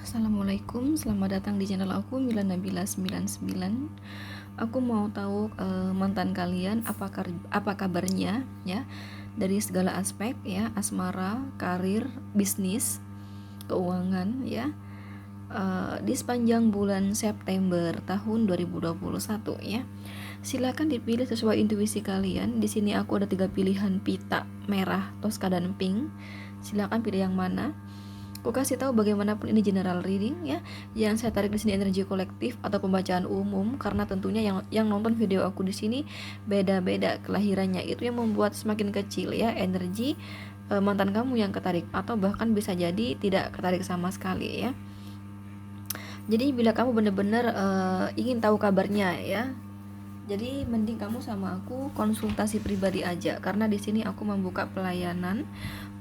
Assalamualaikum, selamat datang di channel aku Mila Nabila 99. Aku mau tahu mantan kalian apa kabarnya ya, dari segala aspek ya, asmara, karir, bisnis, keuangan ya. Di sepanjang bulan September tahun 2021 ya. Silakan dipilih sesuai intuisi kalian. Di sini aku ada 3 pilihan pita, merah, toska dan pink. Silakan pilih yang mana. Aku kasih tahu bagaimanapun ini general reading ya. Yang saya tarik di sini energi kolektif atau pembacaan umum, karena tentunya yang nonton video aku di sini beda-beda kelahirannya, itu yang membuat semakin kecil ya energi mantan kamu yang ketarik, atau bahkan bisa jadi tidak ketarik sama sekali ya. Jadi bila kamu benar-benar ingin tahu kabarnya ya, jadi mending kamu sama aku konsultasi pribadi aja, karena di sini aku membuka pelayanan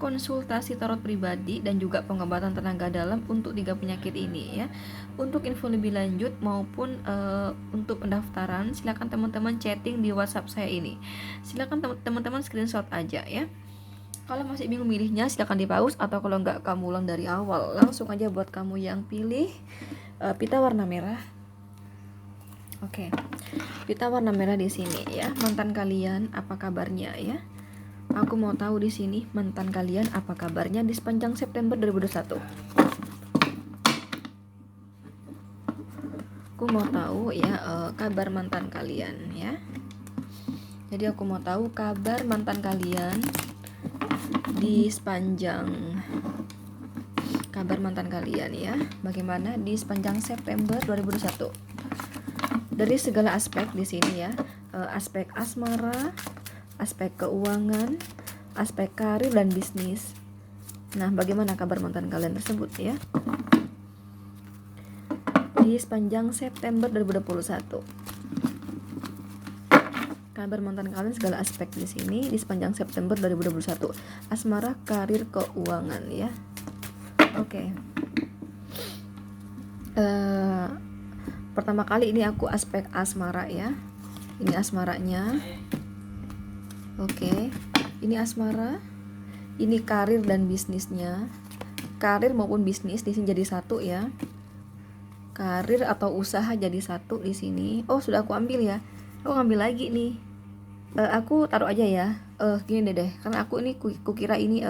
konsultasi tarot pribadi dan juga pengobatan tenaga dalam untuk 3 penyakit ini ya. Untuk info lebih lanjut maupun untuk pendaftaran, silakan teman-teman chatting di WhatsApp saya ini. Silakan teman-teman screenshot aja ya. Kalau masih bingung milihnya silakan di pause, atau kalau nggak kamu ulang dari awal. Langsung aja buat kamu yang pilih pita warna merah. Oke. Pita warna merah di sini ya. Mantan kalian apa kabarnya ya? Aku mau tahu di sini mantan kalian apa kabarnya di sepanjang September 2021. Aku mau tahu ya kabar mantan kalian ya. Jadi aku mau tahu kabar mantan kalian di sepanjang ya. Bagaimana di sepanjang September 2021? Dari segala aspek di sini ya, aspek asmara, aspek keuangan, aspek karir dan bisnis. Nah, bagaimana kabar mantan kalian tersebut ya? Di sepanjang September 2021. Kabar mantan kalian segala aspek di sini di sepanjang September 2021. Asmara, karir, keuangan ya. Oke. Pertama kali ini aku aspek asmara ya. Ini asmaranya. Oke. Ini asmara. Ini karir dan bisnisnya. Karir maupun bisnis di sini jadi satu ya. Karir atau usaha jadi satu di sini. Oh, sudah aku ambil ya. Aku ngambil lagi nih. Aku taruh aja ya. Gini deh. Karena aku ini kukira ini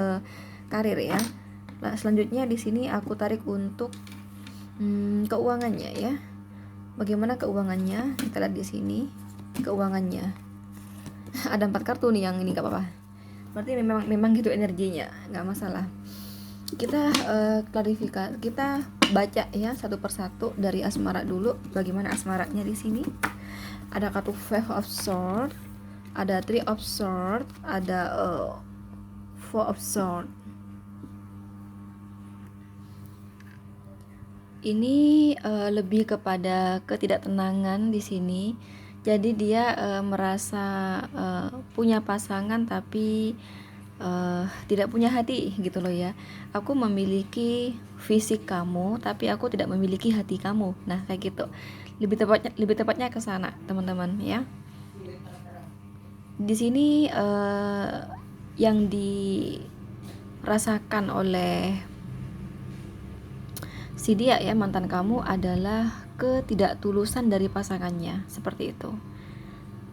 karir ya. Nah, selanjutnya di sini aku tarik untuk keuangannya ya. Bagaimana keuangannya? Kita lihat di sini keuangannya. Ada 4 kartu nih yang ini, gak apa-apa. Berarti memang gitu energinya, nggak masalah. Kita klarifikasi, kita baca ya satu persatu dari asmara dulu. Bagaimana asmaranya di sini? Ada kartu Five of Swords, ada Three of Swords, ada Four of Swords. Ini lebih kepada ketidaktenangan di sini. Jadi dia merasa punya pasangan tapi tidak punya hati gitu loh ya. Aku memiliki fisik kamu tapi aku tidak memiliki hati kamu. Nah, kayak gitu. Lebih tepatnya ke sana, teman-teman ya. Di sini yang dirasakan oleh si dia ya, mantan kamu, adalah ketidaktulusan dari pasangannya, seperti itu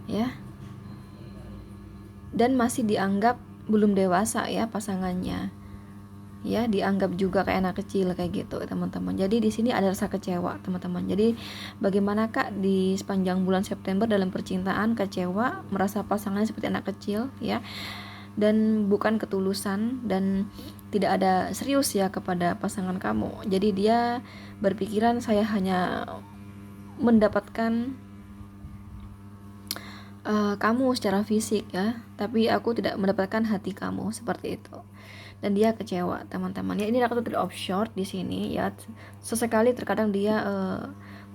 ya, dan masih dianggap belum dewasa ya pasangannya ya, dianggap juga kayak anak kecil kayak gitu teman-teman. Jadi di sini ada rasa kecewa teman-teman. Jadi bagaimana Kak di sepanjang bulan September dalam percintaan kecewa, merasa pasangannya seperti anak kecil ya, dan bukan ketulusan dan tidak ada serius ya kepada pasangan kamu. Jadi dia berpikiran saya hanya mendapatkan kamu secara fisik ya, tapi aku tidak mendapatkan hati kamu, seperti itu. Dan dia kecewa teman-teman ya. Ini ada kartu Three of Swords di sini ya. Sesekali terkadang dia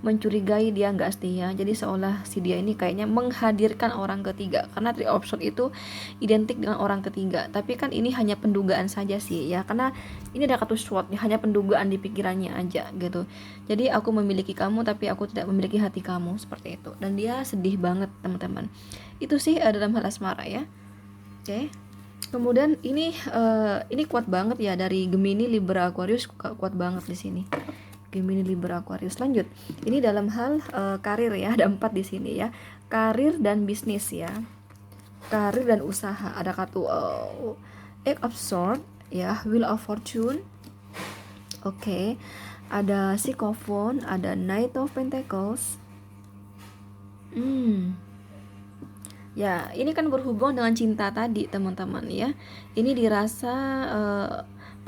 mencurigai dia nggak setia. Jadi seolah si dia ini kayaknya menghadirkan orang ketiga, karena Three of Swords itu identik dengan orang ketiga. Tapi kan ini hanya pendugaan saja sih ya, karena ini ada kartu Sword ya, hanya pendugaan di pikirannya aja gitu. Jadi aku memiliki kamu tapi aku tidak memiliki hati kamu, seperti itu. Dan dia sedih banget teman-teman. Itu sih dalam hal asmara ya. Oke. Kemudian ini kuat banget ya dari Gemini, Libra, Aquarius, kuat banget di sini. Gemini, Libra, Aquarius. Lanjut. Ini dalam hal karir ya, ada 4 di sini ya. Karir dan bisnis ya. Karir dan usaha. Ada kartu Eight of Swords ya, Wheel of Fortune. Oke. Ada Sikophon, ada Knight of Pentacles. Ya, ini kan berhubung dengan cinta tadi teman-teman ya. Ini dirasa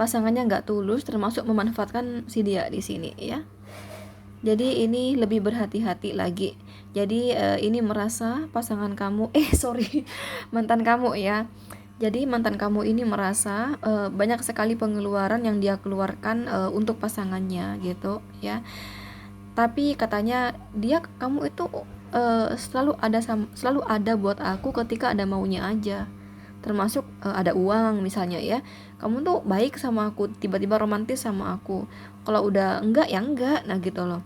pasangannya nggak tulus, termasuk memanfaatkan si dia di sini ya. Jadi ini lebih berhati-hati lagi. Jadi ini merasa pasangan kamu, mantan kamu ya. Jadi mantan kamu ini merasa banyak sekali pengeluaran yang dia keluarkan untuk pasangannya gitu ya. Tapi katanya kamu itu selalu ada buat aku ketika ada maunya aja, termasuk ada uang misalnya ya. Kamu tuh baik sama aku, tiba-tiba romantis sama aku. Kalau udah enggak ya enggak, nah gitu loh.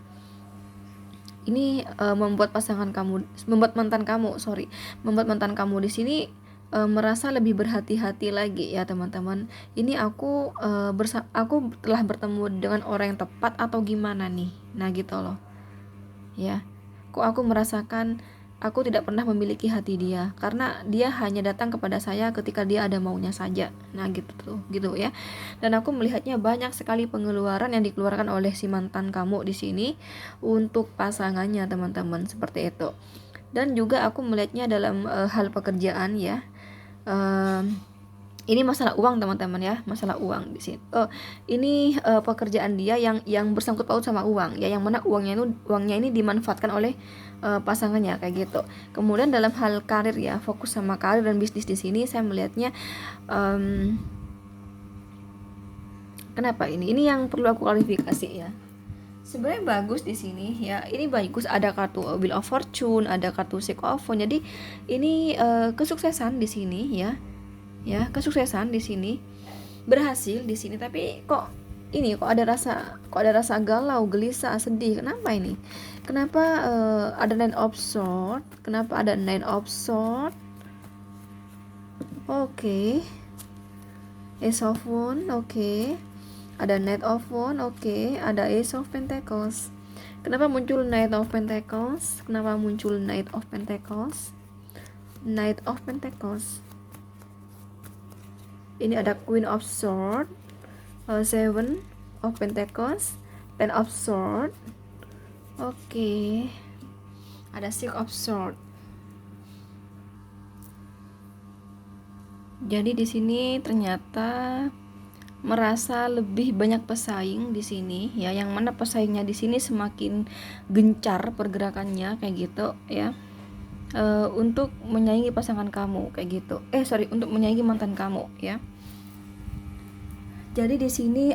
Ini membuat mantan kamu di sini merasa lebih berhati-hati lagi ya teman-teman. Ini aku telah bertemu dengan orang yang tepat atau gimana nih, nah gitu loh ya. Kok aku merasakan aku tidak pernah memiliki hati dia, karena dia hanya datang kepada saya ketika dia ada maunya saja. Nah gitu ya. Dan aku melihatnya banyak sekali pengeluaran yang dikeluarkan oleh si mantan kamu di sini untuk pasangannya teman-teman, seperti itu. Dan juga aku melihatnya dalam hal pekerjaan ya. Ini masalah uang teman-teman ya, masalah uang di sini. Ini pekerjaan dia yang bersangkut paut sama uang ya, yang mana uangnya ini dimanfaatkan oleh pasangannya kayak gitu. Kemudian dalam hal karir ya, fokus sama karir dan bisnis di sini saya melihatnya kenapa ini yang perlu aku klarifikasi ya. Sebenarnya bagus di sini ya. Ini bagus, ada kartu Wheel of Fortune, ada kartu Sikophon. Jadi ini kesuksesan di sini ya. Ya, kesuksesan di sini. Berhasil di sini, tapi kok ada rasa galau, gelisah, sedih. Kenapa ini? Kenapa ada Nine of Swords? Kenapa ada Nine of Swords? Oke. Ace of Wands, oke. Ada Knight of Wands, oke. Ada Ace of Pentacles. Kenapa muncul Knight of Pentacles? Knight of Pentacles. Ini ada Queen of Swords, Seven of Pentacles, Ten of Swords. Oke. Ada Six of Swords. Jadi di sini ternyata merasa lebih banyak pesaing di sini ya, yang mana pesaingnya di sini semakin gencar pergerakannya kayak gitu ya. Untuk menyaingi pasangan kamu kayak gitu. Untuk menyaingi mantan kamu ya. Jadi di sini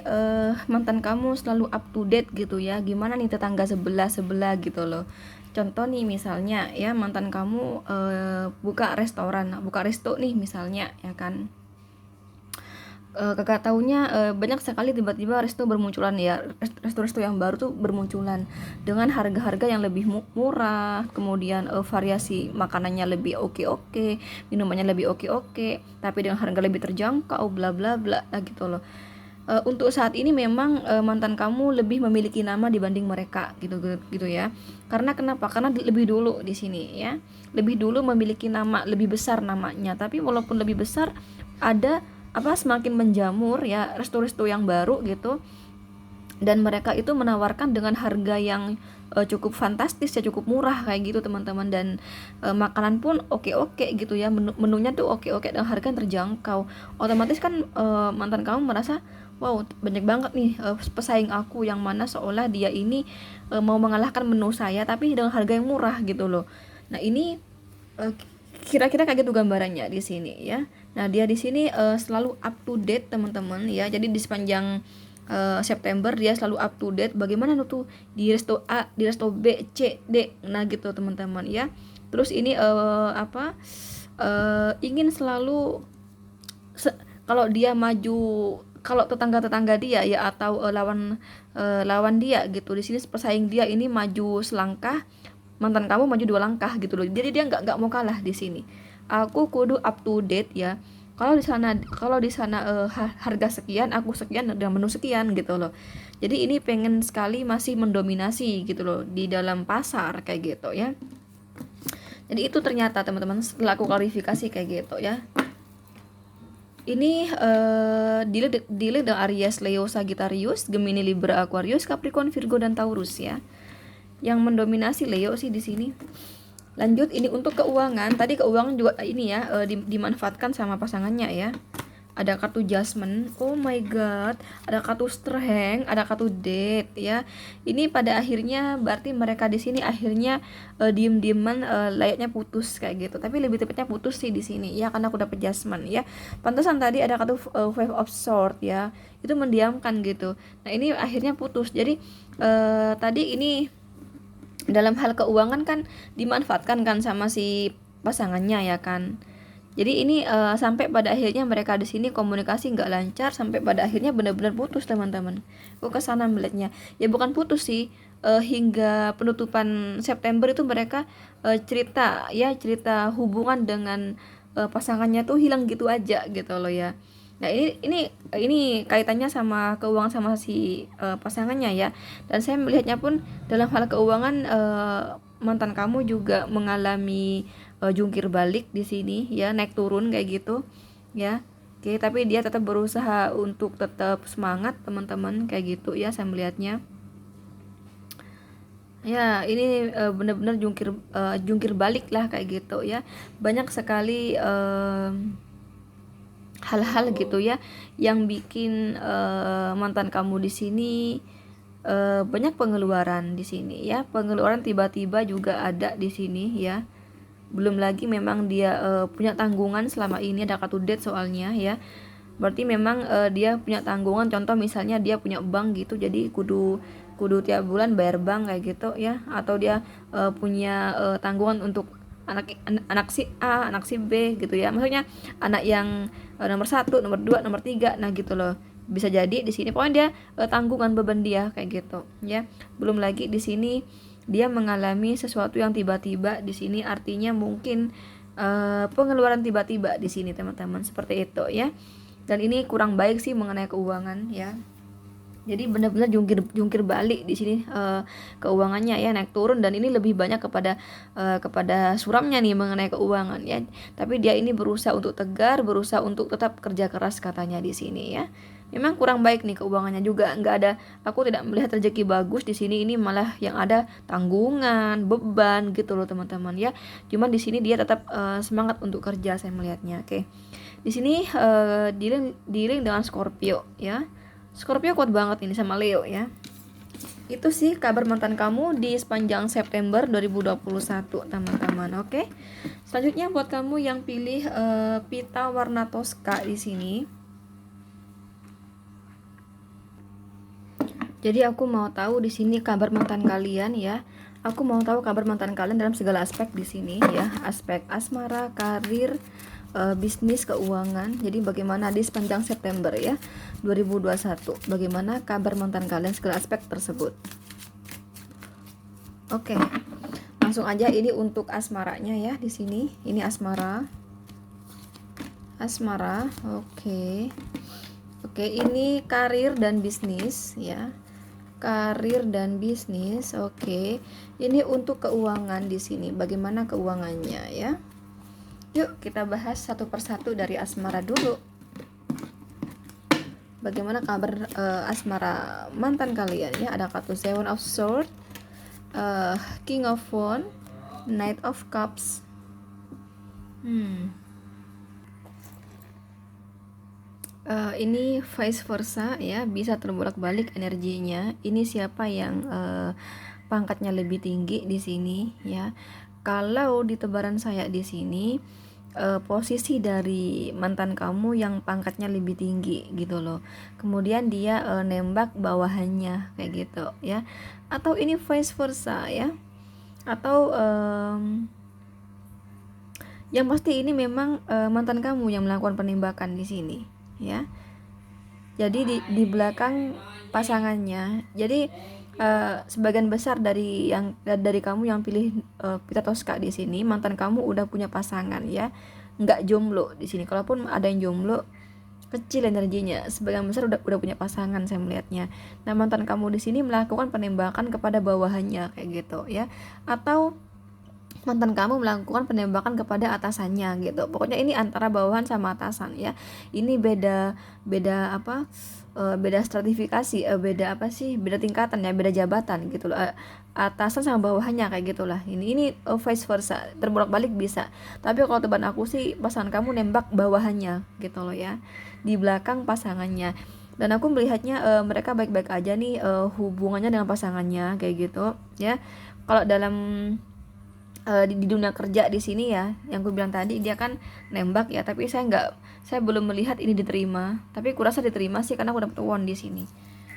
mantan kamu selalu up to date gitu ya. Gimana nih tetangga sebelah gitu loh. Contoh nih misalnya ya, mantan kamu buka resto nih misalnya ya kan. Kakak taunya banyak sekali tiba-tiba resto bermunculan ya, resto yang baru tuh bermunculan dengan harga-harga yang lebih murah, kemudian variasi makanannya lebih oke, minumannya lebih oke, tapi dengan harga lebih terjangkau, bla bla bla gitu loh. Untuk saat ini memang mantan kamu lebih memiliki nama dibanding mereka gitu ya. Karena kenapa? Karena lebih dulu di sini ya, lebih dulu memiliki nama, lebih besar namanya. Tapi walaupun lebih besar, ada semakin menjamur ya resto-resto yang baru gitu, dan mereka itu menawarkan dengan harga yang cukup fantastis ya, cukup murah kayak gitu teman-teman. Dan makanan pun oke gitu ya, menunya tuh oke dan harga yang terjangkau. Otomatis kan mantan kamu merasa wow, banyak banget nih pesaing aku, yang mana seolah dia ini mau mengalahkan menu saya tapi dengan harga yang murah gitu loh. Nah ini kira-kira kayak gitu gambarannya di sini ya. Nah dia di sini selalu up to date teman-teman ya. Jadi di sepanjang September dia selalu up to date. Bagaimana tuh di resto A, di resto B, C, D. Nah gitu teman-teman ya. Terus ini ingin selalu kalau dia maju, kalau tetangga dia ya atau lawan dia gitu, di sini pesaing dia ini maju selangkah, mantan kamu maju 2 langkah gitu loh. Jadi dia nggak mau kalah di sini. Aku kudu up to date ya. harga sekian, aku sekian dan menu sekian gitu loh. Jadi ini pengen sekali masih mendominasi gitu loh di dalam pasar kayak gitu ya. Jadi itu ternyata teman-teman setelah aku klarifikasi kayak gitu ya. Ini deal dengan Aries, Leo, Sagittarius, Gemini, Libra, Aquarius, Capricorn, Virgo dan Taurus ya. Yang mendominasi Leo sih di sini. Lanjut, ini untuk keuangan. Tadi keuangan juga ini ya, dimanfaatkan sama pasangannya ya. Ada kartu Jasmine, oh my god, ada kartu Strength, ada kartu Date ya. Ini pada akhirnya berarti mereka di sini akhirnya diem-dieman layaknya putus kayak gitu. Tapi lebih tepatnya putus sih di sini ya, karena aku dapet Jasmine ya. Pantesan tadi ada kartu Five of Swords ya, itu mendiamkan gitu. Nah ini akhirnya putus. Jadi tadi ini dalam hal keuangan kan dimanfaatkan kan sama si pasangannya ya kan. Jadi ini sampai pada akhirnya mereka di sini komunikasi nggak lancar, sampai pada akhirnya benar-benar putus teman-teman. Aku kesana melihatnya. Ya bukan putus sih, hingga penutupan September itu mereka cerita hubungan dengan pasangannya tuh hilang gitu aja gitu loh ya. Nah ini kaitannya sama keuangan sama si pasangannya ya. Dan saya melihatnya pun dalam hal keuangan mantan kamu juga mengalami jungkir balik di sini ya, naik turun kayak gitu ya. Oke, tapi dia tetap berusaha untuk tetap semangat teman-teman kayak gitu ya, saya melihatnya. Ya, ini benar-benar jungkir balik lah kayak gitu ya. Banyak sekali hal-hal gitu ya yang bikin mantan kamu di sini banyak pengeluaran di sini ya. Pengeluaran tiba-tiba juga ada di sini ya. Belum lagi memang dia punya tanggungan selama ini, ada kartu Date soalnya ya. Berarti memang dia punya tanggungan, contoh misalnya dia punya bank gitu, jadi kudu tiap bulan bayar bank kayak gitu ya. Atau dia punya tanggungan untuk anak si A, anak si B gitu ya. Maksudnya anak yang nomor 1, nomor 2, nomor 3, nah gitu loh. Bisa jadi di sini pokoknya dia tanggungan beban dia kayak gitu ya. Belum lagi di sini dia mengalami sesuatu yang tiba-tiba di sini, artinya mungkin pengeluaran tiba-tiba di sini teman-teman, seperti itu ya. Dan ini kurang baik sih mengenai keuangan ya. Jadi benar-benar jungkir balik di sini keuangannya ya, naik turun, dan ini lebih banyak kepada suramnya nih mengenai keuangan ya. Tapi dia ini berusaha untuk tegar, berusaha untuk tetap kerja keras katanya di sini ya. Memang kurang baik nih keuangannya juga, nggak ada, aku tidak melihat rezeki bagus di sini, ini malah yang ada tanggungan, beban gitu loh teman-teman ya. Cuman di sini dia tetap semangat untuk kerja, saya melihatnya. Oke. Di sini dealing dengan Scorpio ya. Scorpio kuat banget ini sama Leo ya. Itu sih kabar mantan kamu di sepanjang September 2021 teman-teman. Oke. Selanjutnya buat kamu yang pilih pita warna Tosca di sini. Jadi aku mau tahu di sini kabar mantan kalian ya. Aku mau tahu kabar mantan kalian dalam segala aspek di sini ya. Aspek asmara, karir, bisnis, keuangan. Jadi bagaimana di sepanjang September ya 2021, bagaimana kabar mantan kalian segala aspek tersebut. Oke, langsung aja ini untuk asmaranya ya di sini. Ini asmara. Oke, ini karir dan bisnis ya. Karir dan bisnis. Oke, ini untuk keuangan di sini, bagaimana keuangannya ya. Yuk kita bahas satu persatu dari asmara dulu. Bagaimana kabar asmara mantan kalian ya. Ada kartu Seven of Swords, King of Wands, Knight of Cups. Ini vice versa ya, bisa terbolak-balik energinya. Ini siapa yang pangkatnya lebih tinggi di sini ya. Kalau di tebaran saya di sini posisi dari mantan kamu yang pangkatnya lebih tinggi gitu loh. Kemudian dia nembak bawahannya kayak gitu ya. Atau ini vice versa ya. Atau yang pasti ini memang mantan kamu yang melakukan penembakan di sini ya. Jadi di belakang pasangannya. Jadi sebagian besar dari kamu yang pilih pita Tosca di sini, mantan kamu udah punya pasangan ya. nggak jomblo di sini. Kalaupun ada yang jomblo, kecil energinya, sebagian besar udah punya pasangan saya melihatnya. Nah, mantan kamu di sini melakukan penembakan kepada bawahannya kayak gitu ya, atau mantan kamu melakukan penembakan kepada atasannya gitu. Pokoknya ini antara bawahan sama atasan ya. Ini beda beda apa? Beda stratifikasi, beda apa sih? Beda tingkatan ya, beda jabatan gitu loh. Atasan sama bawahannya kayak gitulah. Ini vice versa, terbolak-balik bisa. Tapi kalau teman aku sih pasangan kamu nembak bawahannya gitu loh ya. Di belakang pasangannya. Dan aku melihatnya mereka baik-baik aja nih hubungannya dengan pasangannya kayak gitu ya. Kalau dalam di dunia kerja di sini ya, yang gue bilang tadi dia kan nembak ya, tapi saya belum melihat ini diterima. Tapi kurasa diterima sih karena aku dapet won di sini.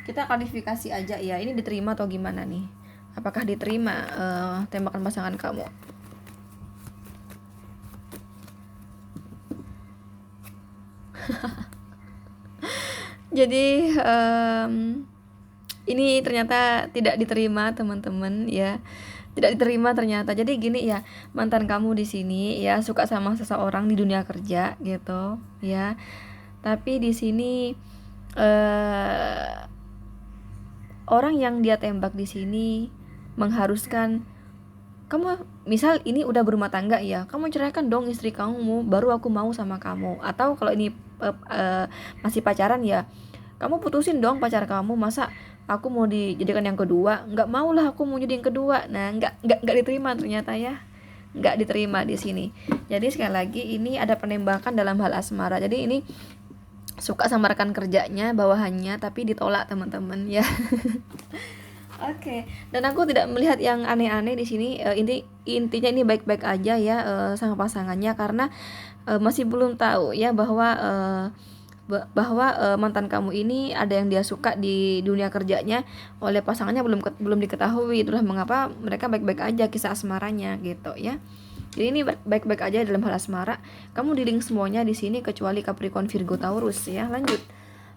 Kita klarifikasi aja ya, ini diterima atau gimana nih? Apakah diterima tembakan pasangan kamu? Jadi ini ternyata tidak diterima teman-teman ya, tidak diterima ternyata. Jadi gini ya, mantan kamu di sini ya suka sama seseorang di dunia kerja gitu ya, tapi di sini orang yang dia tembak di sini mengharuskan kamu, misal ini udah berumah tangga ya, kamu ceraikan dong istri kamu baru aku mau sama kamu. Atau kalau ini masih pacaran ya, kamu putusin dong pacar kamu, masa aku mau dijadikan yang kedua, nggak mau lah aku mau jadi yang kedua. Nah, nggak diterima ternyata ya, nggak diterima di sini. Jadi sekali lagi ini ada penembakan dalam hal asmara. Jadi ini suka sama rekan kerjanya bawahannya tapi ditolak teman-teman ya. Oke, dan aku tidak melihat yang aneh-aneh di sini. Intinya ini baik-baik aja ya sama pasangannya, karena masih belum tahu ya bahwa mantan kamu ini ada yang dia suka di dunia kerjanya, oleh pasangannya belum diketahui. Itulah mengapa mereka baik-baik aja kisah asmaranya gitu ya. Jadi ini baik-baik aja dalam hal asmara. Kamu di link semuanya di sini kecuali Capricorn, Virgo, Taurus ya. Lanjut.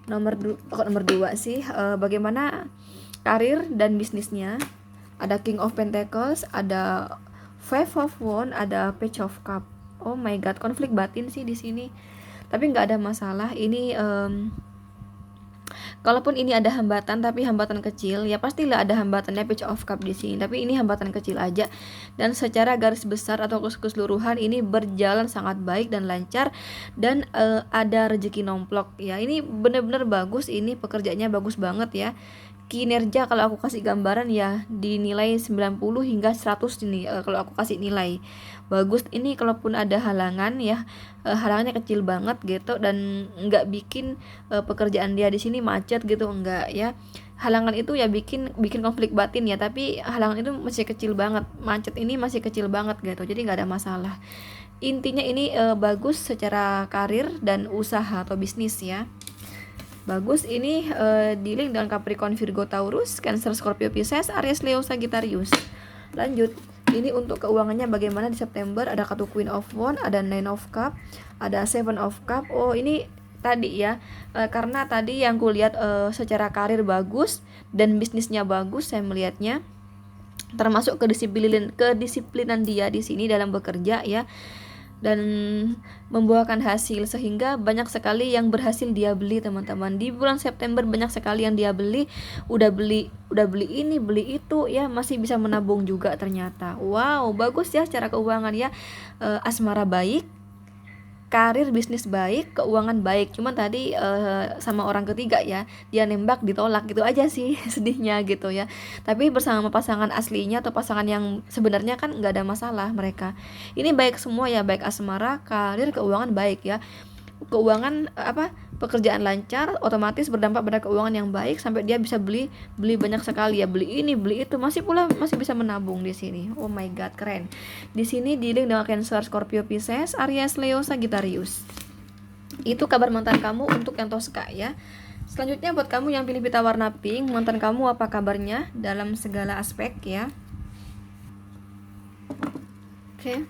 Nomor 2 sih bagaimana karir dan bisnisnya. Ada King of Pentacles, ada Five of Wands, ada Page of Cup. Oh my god, konflik batin sih di sini. Tapi nggak ada masalah. Ini kalaupun ini ada hambatan, tapi hambatan kecil, ya pastilah ada hambatannya Page of Cup di sini. Tapi ini hambatan kecil aja. Dan secara garis besar atau keseluruhan ini berjalan sangat baik dan lancar, dan ada rezeki nomplok ya. Ini benar-benar bagus, ini pekerjaannya bagus banget ya. Kinerja kalau aku kasih gambaran ya dinilai 90 hingga 100 ini kalau aku kasih nilai. Bagus ini, kalaupun ada halangan ya halangannya kecil banget gitu, dan nggak bikin pekerjaan dia di sini macet gitu, enggak ya. Halangan itu ya bikin konflik batin ya, tapi halangan itu masih kecil banget. Macet ini masih kecil banget gitu. Jadi nggak ada masalah. Intinya ini bagus secara karir dan usaha atau bisnis ya. Bagus ini dealing dengan Capricorn, Virgo, Taurus, Cancer, Scorpio, Pisces, Aries, Leo, Sagittarius. Lanjut. Ini untuk keuangannya bagaimana di September. Ada kartu Queen of Wands, ada Nine of Cup, ada Seven of Cup. Oh ini tadi ya, karena tadi yang kulihat secara karir bagus dan bisnisnya bagus, saya melihatnya termasuk kedisiplinan dia di sini dalam bekerja ya, dan membuahkan hasil, sehingga banyak sekali yang berhasil dia beli teman-teman. Di bulan September banyak sekali yang dia beli, udah beli ini, beli itu ya, masih bisa menabung juga ternyata. Wow, bagus ya secara keuangan ya. Asmara baik, karir bisnis baik, keuangan baik. Cuman tadi sama orang ketiga ya, dia nembak ditolak gitu aja sih sedihnya gitu ya. Tapi bersama pasangan aslinya atau pasangan yang sebenarnya kan nggak ada masalah mereka. Ini baik semua ya, baik asmara, karir, keuangan baik ya. Keuangan pekerjaan lancar, otomatis berdampak pada keuangan yang baik sampai dia bisa beli banyak sekali ya, beli ini beli itu, masih bisa menabung di sini. Oh my god, keren. Di sini dealing dengan Cancer, Scorpio, Pisces, Aries, Leo, Sagittarius. Itu kabar mantan kamu untuk yang Tosca ya. Selanjutnya buat kamu yang pilih pita warna pink, mantan kamu apa kabarnya dalam segala aspek ya. Oke.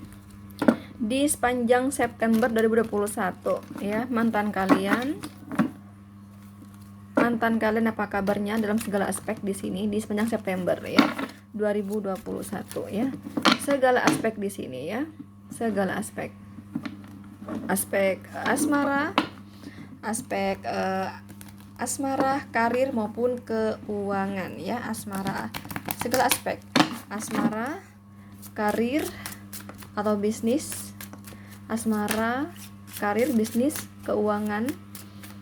Di sepanjang September 2021 ya, mantan kalian apa kabarnya dalam segala aspek di sini di sepanjang September ya 2021 ya. Segala aspek di sini ya, segala aspek. aspek asmara, aspek asmara, karir maupun keuangan ya. Asmara, segala aspek asmara, karir atau bisnis, asmara, karir, bisnis, keuangan.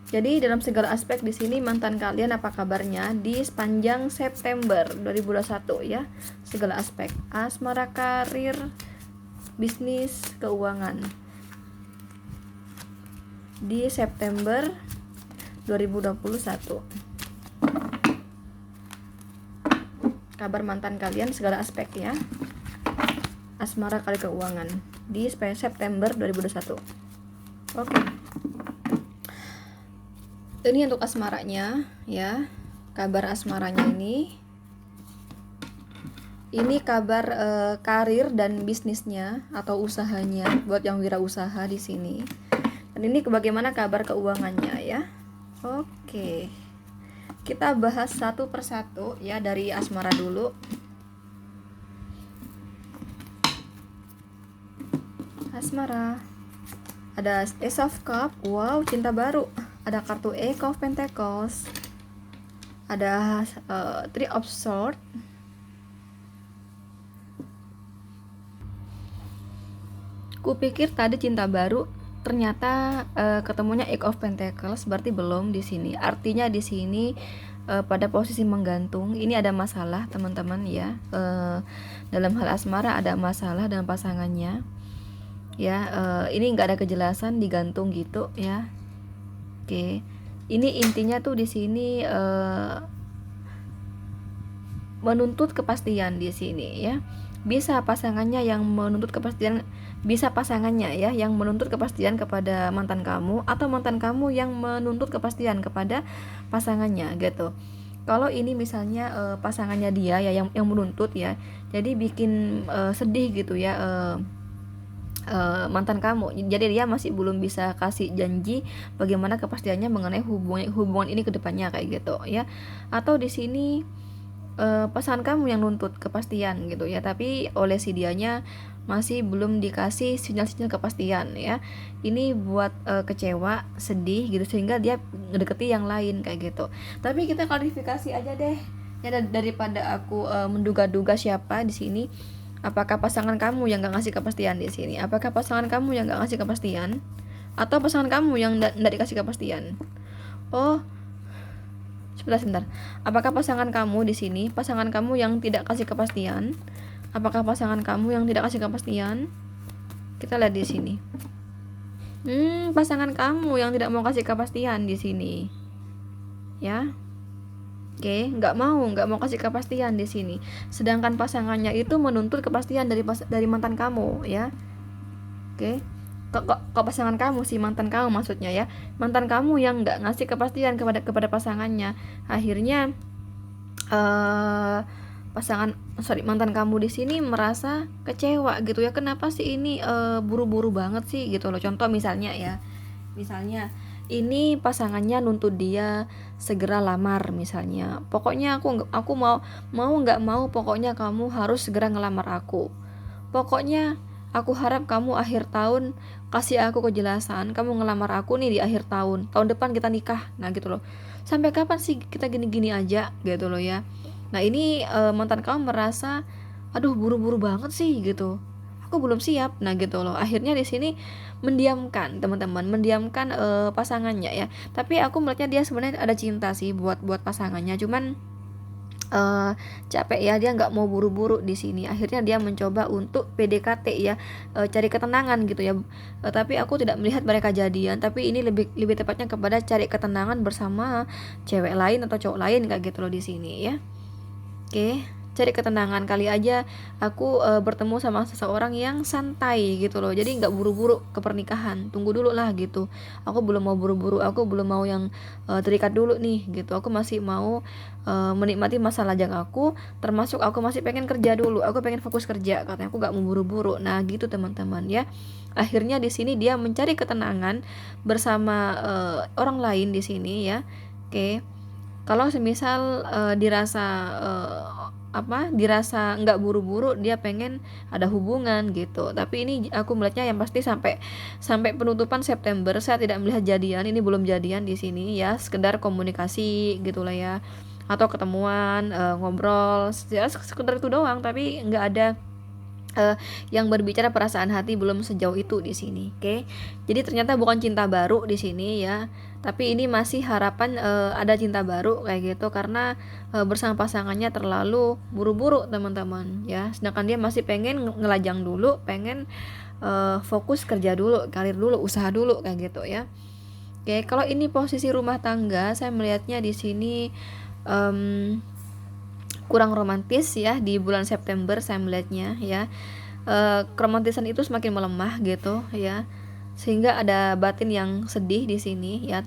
Jadi dalam segala aspek di sini mantan kalian apa kabarnya di sepanjang September 2021 ya. Segala aspek asmara, karir, bisnis, keuangan di September 2021. Kabar mantan kalian segala aspek ya. Asmara, karir, keuangan di September 2021. Oke. Ini untuk asmaranya ya. Kabar asmaranya ini kabar karir dan bisnisnya atau usahanya buat yang wirausaha di sini. Dan ini bagaimana kabar keuangannya ya. Oke. Kita bahas satu persatu ya, dari asmara dulu. Asmara. Ada Ace of Cup, wow, cinta baru. Ada kartu Eight of Pentacles. Ada Three of Swords. Kupikir tadi cinta baru, ternyata ketemunya Eight of Pentacles, berarti belum di sini. Artinya di sini pada posisi menggantung. Ini ada masalah teman-teman ya. Dalam hal asmara ada masalah dengan pasangannya. Ya, ini nggak ada kejelasan, digantung gitu ya. Oke, ini intinya tuh di sini menuntut kepastian di sini ya. Bisa pasangannya yang menuntut kepastian, bisa pasangannya ya yang menuntut kepastian kepada mantan kamu, atau mantan kamu yang menuntut kepastian kepada pasangannya gitu. Kalau ini misalnya pasangannya dia ya yang menuntut ya, jadi bikin sedih gitu ya. Mantan kamu, jadi dia masih belum bisa kasih janji bagaimana kepastiannya mengenai hubungan ini ke depannya kayak gitu ya. Atau di sini pasangan kamu yang nuntut kepastian gitu ya, tapi oleh si dianya masih belum dikasih sinyal-sinyal kepastian ya. Ini buat kecewa, sedih gitu, sehingga dia ngedeketi yang lain kayak gitu. Tapi kita klarifikasi aja deh ya, daripada aku menduga-duga siapa di sini. Apakah pasangan kamu yang gak ngasih kepastian di sini? Apakah pasangan kamu yang gak ngasih kepastian? Atau pasangan kamu yang gak dikasih kepastian? Oh, sebentar. Apakah pasangan kamu di sini, pasangan kamu yang tidak kasih kepastian? Apakah pasangan kamu yang tidak kasih kepastian? Kita lihat di sini. Pasangan kamu yang tidak mau kasih kepastian di sini. Ya. Oke, nggak mau kasih kepastian di sini. Sedangkan pasangannya itu menuntut kepastian dari mantan kamu, ya. Oke, kok pasangan kamu sih, mantan kamu maksudnya ya, mantan kamu yang nggak ngasih kepastian kepada pasangannya. Akhirnya mantan kamu di sini merasa kecewa gitu ya. Kenapa sih ini buru-buru banget sih gitu loh. Contoh misalnya ya, ini pasangannya nuntut dia segera lamar misalnya. Pokoknya aku mau nggak mau, pokoknya kamu harus segera ngelamar aku. Pokoknya aku harap kamu akhir tahun kasih aku kejelasan, kamu ngelamar aku nih di akhir tahun depan kita nikah. Nah gitu loh. Sampai kapan sih kita gini-gini aja gitu loh ya. Nah ini mantan kamu merasa aduh buru-buru banget sih gitu, aku belum siap. Nah gitu loh. Akhirnya di sini mendiamkan teman-teman, mendiamkan pasangannya ya. Tapi aku melihatnya dia sebenarnya ada cinta sih buat pasangannya, cuman capek ya, dia nggak mau buru-buru di sini. Akhirnya dia mencoba untuk PDKT ya, cari ketenangan gitu ya. Tapi aku tidak melihat mereka jadian, tapi ini lebih tepatnya kepada cari ketenangan bersama cewek lain atau cowok lain kayak gitu loh di sini ya. Oke, cari ketenangan. Kali aja aku bertemu sama seseorang yang santai gitu loh, jadi nggak buru-buru ke pernikahan, tunggu dulu lah gitu. Aku belum mau buru-buru, aku belum mau yang terikat dulu nih gitu. Aku masih mau menikmati masa lajang aku, termasuk aku masih pengen kerja dulu, aku pengen fokus kerja, katanya. Aku nggak mau buru-buru. Nah gitu teman-teman ya. Akhirnya di sini dia mencari ketenangan bersama orang lain di sini ya. Oke. Kalau semisal dirasa dirasa nggak buru-buru, dia pengen ada hubungan gitu. Tapi ini aku melihatnya yang pasti sampai penutupan September saya tidak melihat jadian. Ini belum jadian di sini ya, sekedar komunikasi gitulah ya, atau ketemuan, ngobrol ya, sekedar itu doang, tapi nggak ada yang berbicara perasaan hati, belum sejauh itu di sini. Oke. Jadi ternyata bukan cinta baru di sini ya, tapi ini masih harapan ada cinta baru kayak gitu, karena bersama pasangannya terlalu buru-buru teman-teman ya. Sedangkan dia masih pengen ngelajang dulu, pengen fokus kerja dulu, karir dulu, usaha dulu kayak gitu ya. Oke, kalau ini posisi rumah tangga, saya melihatnya di sini kurang romantis ya di bulan September saya melihatnya ya. Keromantisan itu semakin melemah gitu ya, sehingga ada batin yang sedih di sini ya,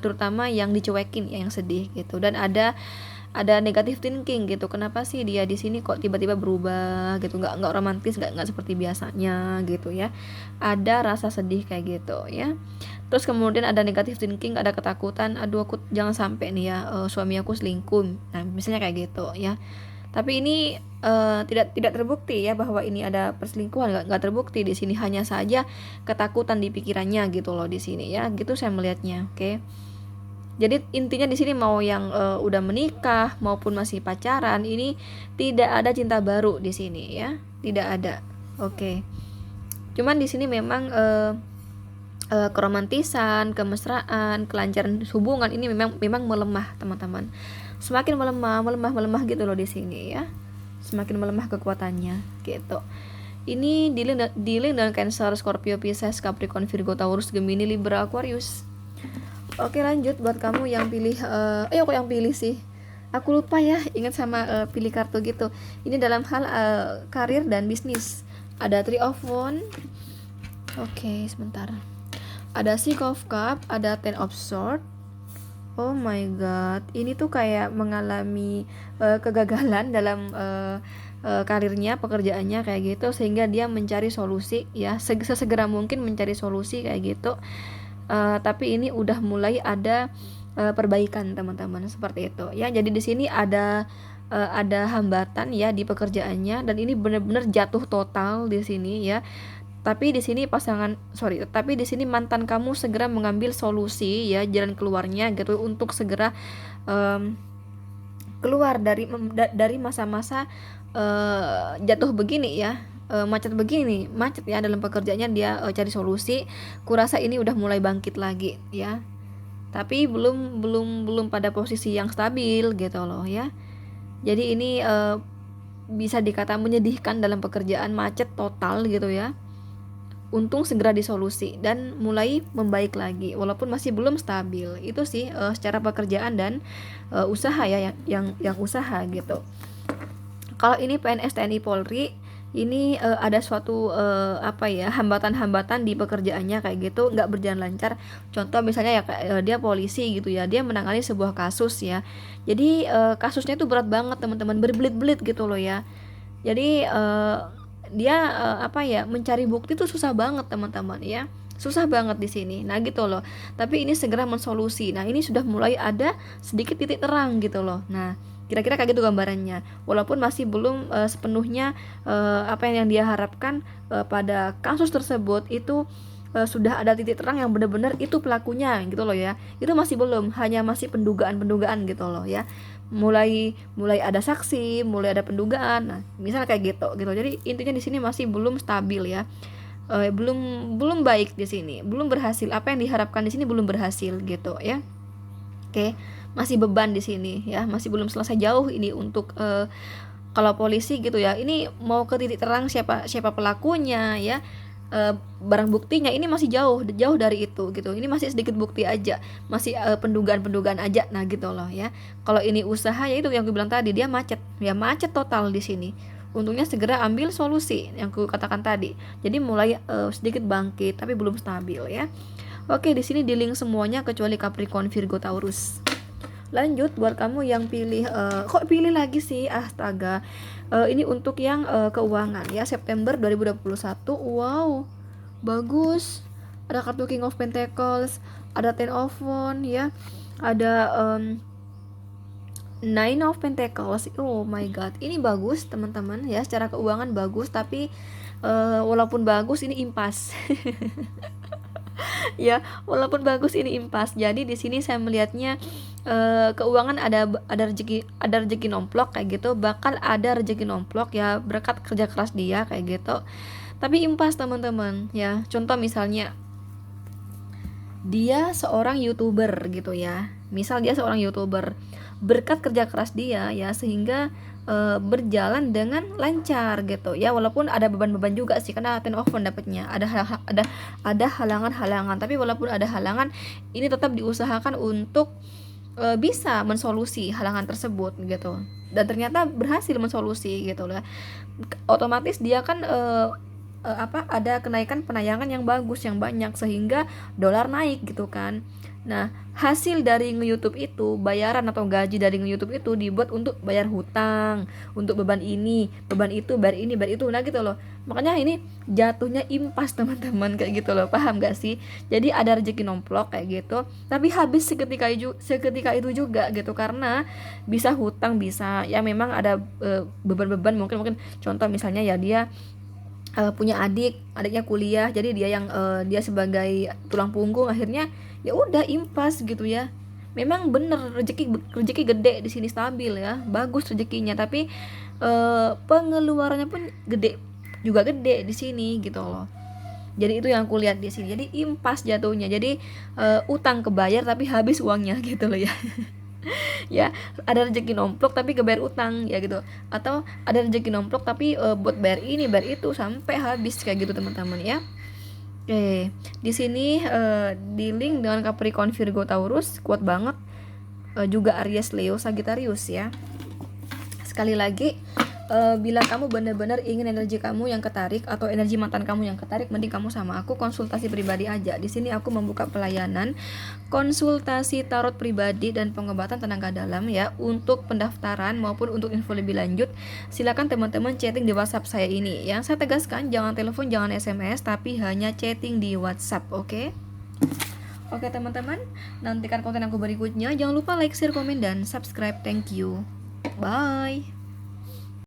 terutama yang dicuekin ya, yang sedih gitu. Dan ada negative thinking gitu, kenapa sih dia di sini kok tiba-tiba berubah gitu, nggak romantis, nggak seperti biasanya gitu ya. Ada rasa sedih kayak gitu ya. Terus kemudian ada negative thinking, ada ketakutan, aduh aku jangan sampai nih ya suami aku selingkuh, nah misalnya kayak gitu ya. Tapi ini tidak terbukti ya bahwa ini ada perselingkuhan, nggak terbukti di sini, hanya saja ketakutan di pikirannya gitu loh di sini ya, gitu saya melihatnya. Oke. Jadi intinya di sini mau yang udah menikah maupun masih pacaran, ini tidak ada cinta baru di sini ya, tidak ada. Oke. Cuman di sini memang keromantisan, kemesraan, kelancaran hubungan ini memang melemah teman-teman. Semakin melemah gitu loh di sini ya. Semakin melemah kekuatannya gitu. Ini dealing dengan Cancer, Scorpio, Pisces, Capricorn, Virgo, Taurus, Gemini, Libra, Aquarius. Oke, lanjut buat kamu yang pilih kok yang pilih sih? Aku lupa ya, ingat sama pilih kartu gitu. Ini dalam hal karir dan bisnis. Ada Three of Wands. Oke, sebentar. Ada Six of Cup, ada Ten of Swords. Oh my god, ini tuh kayak mengalami kegagalan dalam karirnya, pekerjaannya kayak gitu, sehingga dia mencari solusi ya, sesegera mungkin mencari solusi kayak gitu. Tapi ini udah mulai ada perbaikan teman-teman, seperti itu ya. Jadi di sini ada hambatan ya di pekerjaannya, dan ini benar-benar jatuh total di sini ya. Tapi di sini mantan kamu segera mengambil solusi ya, jalan keluarnya gitu, untuk segera keluar dari masa-masa jatuh begini ya, macet ya dalam pekerjaannya. Dia cari solusi, kurasa ini udah mulai bangkit lagi ya, tapi belum pada posisi yang stabil gitu loh ya. Jadi ini bisa dikata menyedihkan dalam pekerjaan, macet total gitu ya. Untung segera disolusi dan mulai membaik lagi, walaupun masih belum stabil. Itu sih secara pekerjaan dan usaha ya, yang usaha gitu. Kalau ini PNS, TNI, Polri, ini ada suatu hambatan-hambatan di pekerjaannya kayak gitu, nggak berjalan lancar. Contoh misalnya ya, dia polisi gitu ya, dia menangani sebuah kasus ya. Jadi kasusnya itu berat banget teman-teman, berbelit-belit gitu loh ya. Jadi dia mencari bukti tuh susah banget teman-teman ya, susah banget di sini. Nah gitu loh, tapi ini segera mensolusi. Nah ini sudah mulai ada sedikit titik terang gitu loh. Nah kira-kira kayak gitu gambarannya, walaupun masih belum sepenuhnya apa yang dia harapkan pada kasus tersebut itu sudah ada titik terang yang benar-benar itu pelakunya gitu loh ya. Itu masih belum, hanya masih pendugaan gitu loh ya. Mulai ada saksi, mulai ada pendugaan. Nah, misalnya kayak gitu. Jadi intinya di sini masih belum stabil ya. Belum baik di sini, belum berhasil. Apa yang diharapkan di sini belum berhasil gitu ya. Oke, masih beban di sini ya, masih belum selesai jauh ini untuk kalau polisi gitu ya. Ini mau ke titik terang siapa pelakunya ya. Barang buktinya ini masih jauh dari itu gitu. Ini masih sedikit bukti aja, masih pendugaan aja. Nah gitu loh ya. Kalau ini usaha ya, itu yang gue bilang tadi, dia macet total di sini. Untungnya segera ambil solusi yang gue katakan tadi. Jadi mulai sedikit bangkit, tapi belum stabil ya. Oke, di sini di-link semuanya kecuali Capricorn, Virgo, Taurus. Lanjut buat kamu yang pilih kok pilih lagi sih, astaga. Ini untuk yang keuangan ya, September 2021. Wow, bagus. Ada kartu King of Pentacles, ada Ten of Wands ya, ada Nine of Pentacles. Oh my god, ini bagus teman-teman ya, secara keuangan bagus, tapi walaupun bagus ini impas. Ya, walaupun bagus ini impas. Jadi di sini saya melihatnya keuangan ada rezeki nomplok kayak gitu, bakal ada rezeki nomplok ya berkat kerja keras dia kayak gitu. Tapi impas teman-teman ya. Contoh misalnya dia seorang YouTuber gitu ya. Misal dia seorang YouTuber, berkat kerja keras dia ya sehingga berjalan dengan lancar gitu ya, walaupun ada beban-beban juga sih karena Ten of Wands dapatnya ada halangan-halangan, tapi walaupun ada halangan ini tetap diusahakan untuk bisa mensolusi halangan tersebut gitu, dan ternyata berhasil mensolusi gitu lah. Otomatis dia kan ada kenaikan penayangan yang bagus yang banyak sehingga dolar naik gitu kan. Nah, hasil dari nge-YouTube itu, bayaran atau gaji dari nge-YouTube itu dibuat untuk bayar hutang, untuk beban ini, beban itu, bayar ini, bayar itu, nah gitu loh. Makanya ini jatuhnya impas teman-teman kayak gitu loh, paham gak sih? Jadi ada rezeki nomplok kayak gitu, tapi habis seketika itu juga gitu, karena bisa hutang, bisa ya memang ada beban-beban, mungkin contoh misalnya ya dia punya adiknya kuliah, jadi dia yang dia sebagai tulang punggung, akhirnya ya udah impas gitu ya. Memang bener rezeki gede di sini, stabil ya, bagus rezekinya, tapi pengeluarannya pun gede di sini gitu loh. Jadi itu yang aku lihat di sini. Jadi impas jatuhnya. Jadi utang kebayar tapi habis uangnya gitu loh ya. Ya, ada rezeki nomplok tapi kebayar utang ya gitu, atau ada rezeki nomplok tapi buat bayar ini bayar itu sampai habis kayak gitu teman-teman ya. Oke, di sini di link dengan Capricorn, Virgo, Taurus kuat banget, juga Aries, Leo, Sagittarius ya. Sekali lagi, bila kamu benar-benar ingin energi kamu yang ketarik atau energi mantan kamu yang ketarik, mending kamu sama aku konsultasi pribadi aja. Di sini aku membuka pelayanan konsultasi tarot pribadi dan pengobatan tenaga dalam ya. Untuk pendaftaran maupun untuk info lebih lanjut, silakan teman-teman chatting di WhatsApp saya ini. Yang saya tegaskan, jangan telepon, jangan SMS, tapi hanya chatting di WhatsApp, oke? Oke teman-teman, nantikan konten aku berikutnya. Jangan lupa like, share, komen, dan subscribe. Thank you. Bye.